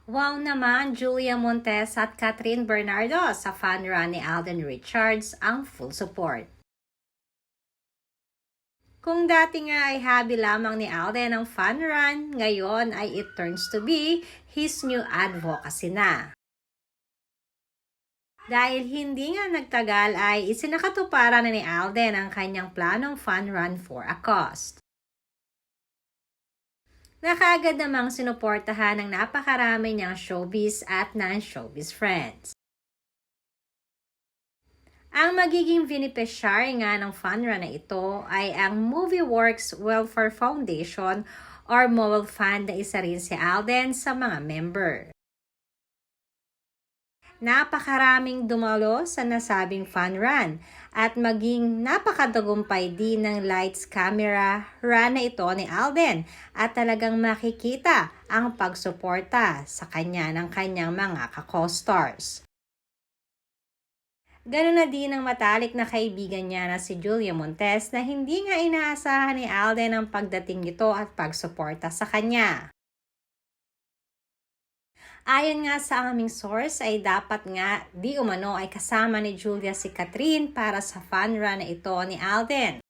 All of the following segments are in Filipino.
Wow naman, Julia Montes at Catherine Bernardo sa fan run ni Alden Richards ang full support. Kung dati nga ay hobby lamang ni Alden ang fan run, ngayon ay it turns to be his new advocacy na. Dahil hindi nga nagtagal ay isinakatuparan na ni Alden ang kanyang planong fun run for a cause. Nakaagad namang sinuportahan ng napakarami niyang showbiz at non-showbiz friends. Ang magiging beneficiary nga ng fun run na ito ay ang MovieWorks Welfare Foundation or MOWEL Fund na isa rin si Alden sa mga member. Napakaraming dumalo sa nasabing fun run at maging napakatagumpay din ng lights camera run na ito ni Alden at talagang makikita ang pagsuporta sa kanya ng kanyang mga ka-co-stars. Ganun na din ang matalik na kaibigan niya na si Julia Montes na hindi nga inaasahan ni Alden ang pagdating nito at pagsuporta sa kanya. Ayon nga sa aming source ay dapat nga di umano ay kasama ni Julia si Catherine para sa fun run na ito ni Alden.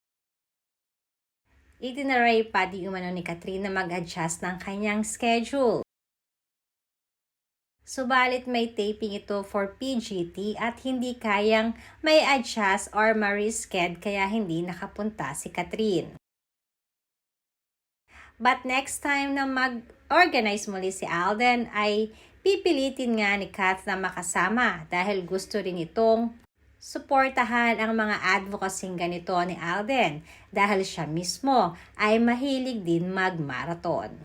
Itinaray pa di umano ni Catherine na mag-adjust ng kanyang schedule. Subalit may taping ito for PGT at hindi kayang may adjust or ma-reschedule kaya hindi nakapunta si Catherine. But next time na mag-organize muli si Alden ay pipilitin nga ni Kath na makasama dahil gusto rin itong suportahan ang mga advocacy ganito ni Alden dahil siya mismo ay mahilig din mag-marathon.